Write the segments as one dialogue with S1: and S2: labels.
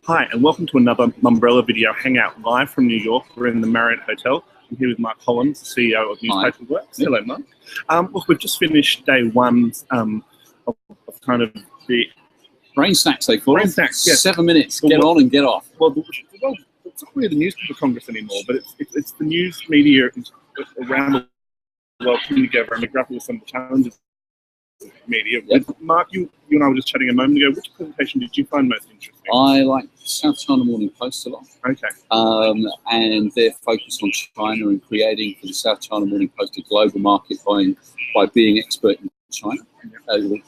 S1: Hi, and welcome to another Umbrella Video Hangout live from New York. We're in the Marriott Hotel. I'm here with Mark Hollands, the CEO of Newspaper Works.
S2: Yep.
S1: Hello, Mark. Look, we've just finished day one of kind of the
S2: brain snacks, they call
S1: brain
S2: it.
S1: snacks. Yes.
S2: 7 minutes, get on and get off.
S1: Well, it's not really the newspaper congress anymore, but it's the news media around the world coming together and grapple with some of the challenges of media.
S2: Yep.
S1: Mark, you and I were just chatting a moment ago. Which presentation did you find most interesting?
S2: I like South China Morning Post a lot.
S1: Okay.
S2: And their focus on China and creating for the South China Morning Post a global market by being expert in China,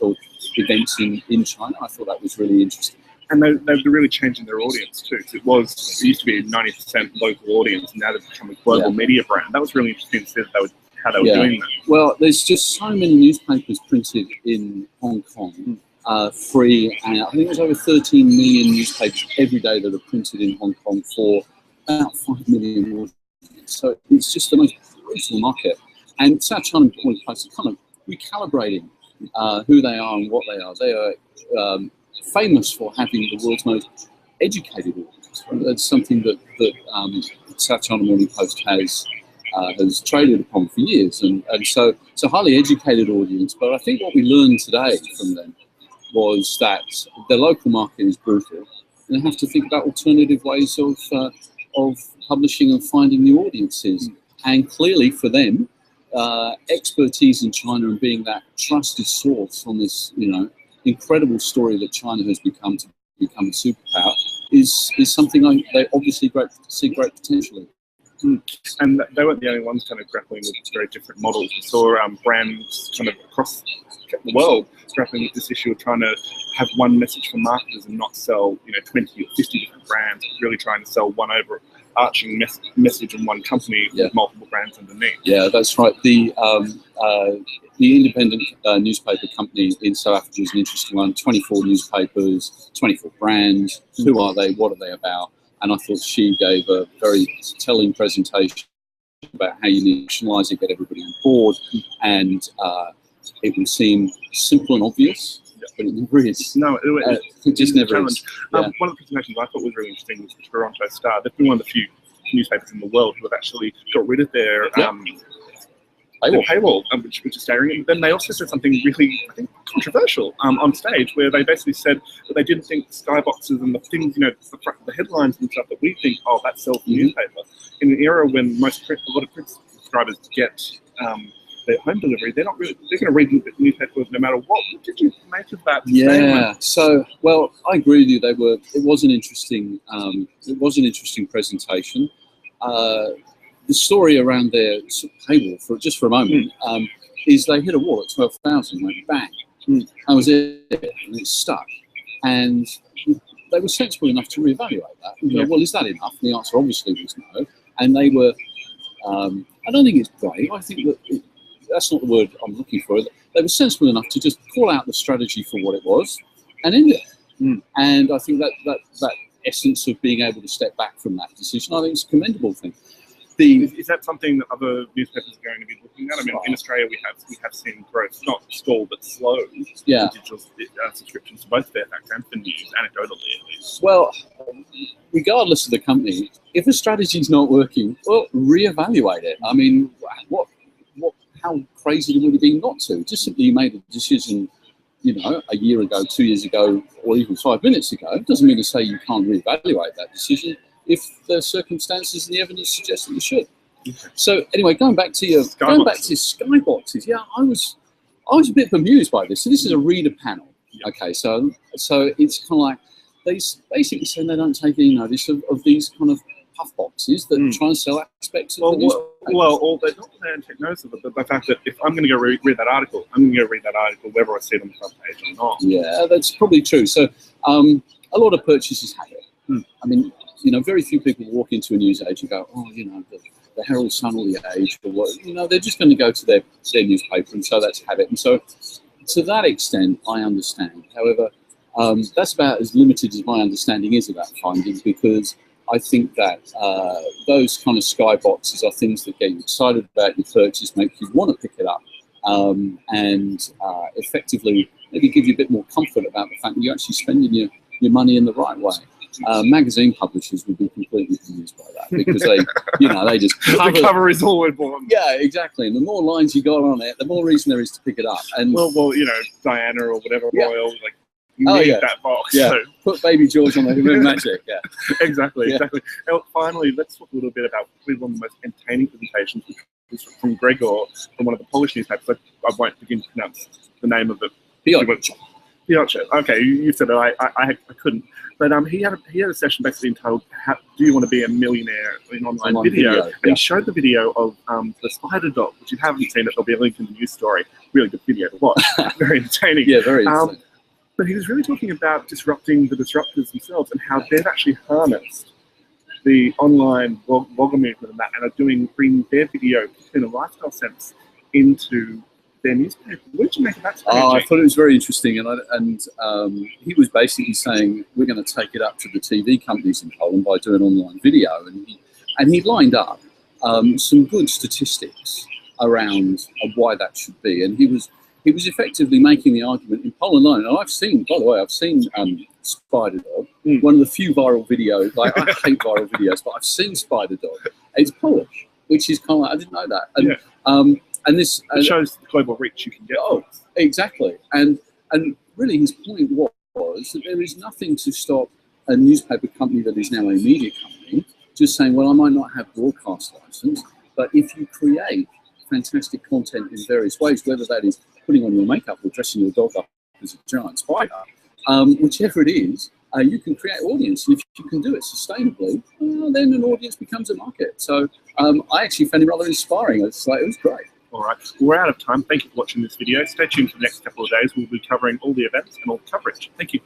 S2: or events in China. I thought that was really interesting.
S1: And they're really changing their audience too. So it used to be a 90% local audience, and now they've become a global media brand. That was really interesting to see how they were doing that.
S2: Well, there's just so many newspapers printed in Hong Kong, free, and I think there's over 13 million newspapers every day that are printed in Hong Kong for about 5 million audience. So it's just the most brutal market. And South China Morning Post is kind of recalibrating who they are and what they are. They are famous for having the world's most educated audience. That's something that South China Morning Post has traded upon for years, and so it's a highly educated audience. But I think what we learned today from them was that the local market is brutal, and they have to think about alternative ways of publishing and finding new audiences. And clearly for them, expertise in China and being that trusted source on this, incredible story that China has become to become a superpower is something they obviously see great potential in.
S1: And they weren't the only ones kind of grappling with very different models. We saw brands kind of across the world grappling with this issue of trying to have one message for marketers and not sell 20 or 50 different brands, but really trying to sell one overarching message in one company with multiple brands underneath. Yeah,
S2: that's right. The independent newspaper company in South Africa is an interesting one. 24 newspapers, 24 brands. Who are they? What are they about? And I thought she gave a very telling presentation about how you nationalise it, get everybody on board, and it would seem simple and obvious, but it never is.
S1: No,
S2: it just never is.
S1: One of the presentations I thought was really interesting was the Toronto Star. They've been one of the few newspapers in the world who have actually got rid of their paywall, which is staggering. And then they also said something really, I think, controversial on stage, where they basically said that they didn't think skyboxes and the things, the headlines and stuff that we think, oh, that sells the newspaper. In an era when a lot of print subscribers get their home delivery, they're going to read the newspaper no matter what. What did you make of that statement?
S2: So, well, I agree with you. It was an interesting presentation. The story around their paywall, for a moment, is they hit a wall at 12,000, went bang. That was it, and it stuck. And they were sensible enough to reevaluate that. And go, well, is that enough? And the answer obviously was no. And they were, I don't think it's brave. I think that that's not the word I'm looking for. They were sensible enough to just call out the strategy for what it was and end it. And I think that essence of being able to step back from that decision, I think it's a commendable thing.
S1: Is that something that other newspapers are going to be looking at? I mean, in Australia, we have seen growth, not stall, but slow in digital subscriptions for both Fairfax and for news, anecdotally at least.
S2: Well, regardless of the company, if a strategy's not working, well, reevaluate it. I mean, how crazy would it be not to? Just simply you made a decision, a year ago, 2 years ago, or even 5 minutes ago. It doesn't mean to say you can't reevaluate that decision if the circumstances and the evidence suggest that you should. So anyway, going back to skyboxes, I was a bit bemused by this. So this is a reader panel. Okay, so it's kind of like they basically saying they don't take any notice of these kind of puff boxes that try and sell aspects of the newspaper.
S1: Well, they don't take notice of it, but the fact that if I'm going to go read that article, I'm going to go read that article whether I see it on the front page or not. Yeah,
S2: that's probably true. So a lot of purchasers have it. I mean, very few people walk into a news age and go, oh, the Herald Sun or the Age or what. They're just going to go to their newspaper, and so that's habit. And so to that extent, I understand. However, that's about as limited as my understanding is of that finding, because I think that those kind of skyboxes are things that get you excited about your purchase, make you want to pick it up, and effectively maybe give you a bit more comfort about the fact that you're actually spending your money in the right way. magazine publishers would be completely confused by that because they, you know, they just cover
S1: the cover is all important.
S2: Yeah, exactly. And the more lines you got on it, the more reason there is to pick it up. And
S1: well, you know, Diana or whatever royal, like you need that box.
S2: Yeah,
S1: so.
S2: Put Baby George on the Moon Magic. Yeah,
S1: exactly. Now, finally, let's talk a little bit about one of the most entertaining presentations, which was from Gregor from one of the Polish newspapers. I won't begin to pronounce the name of it. Piotr. Okay, you said it. I couldn't. But he had a session basically entitled "Do you want to be a millionaire in online video?" And he showed the video of the spider dog, which you haven't seen it. There'll be a link in the news story. Really good video to watch. Very entertaining.
S2: Yeah, very interesting.
S1: But he was really talking about disrupting the disruptors themselves and how they've actually harnessed the online vlogger movement and that, and are bringing their video in a lifestyle sense into their newspaper. What did you make of that strategy?
S2: I thought it was very interesting, and he was basically saying we're going to take it up to the TV companies in Poland by doing online video, and he lined up some good statistics around why that should be, and he was effectively making the argument in Poland alone. And I've seen, by the way, Spider Dog, one of the few viral videos. Like I hate viral videos, but I've seen Spider Dog. It's Polish, which is kind of, I didn't know that. And, and this
S1: it shows the global reach you can get.
S2: Oh, exactly. And really, his point was that there is nothing to stop a newspaper company that is now a media company just saying, well, I might not have broadcast license, but if you create fantastic content in various ways, whether that is putting on your makeup or dressing your dog up as a giant spider, whichever it is, you can create audience. And if you can do it sustainably, then an audience becomes a market. So I actually found it rather inspiring. It was great.
S1: All right, we're out of time. Thank you for watching this video. Stay tuned for the next couple of days. We'll be covering all the events and all the coverage. Thank you.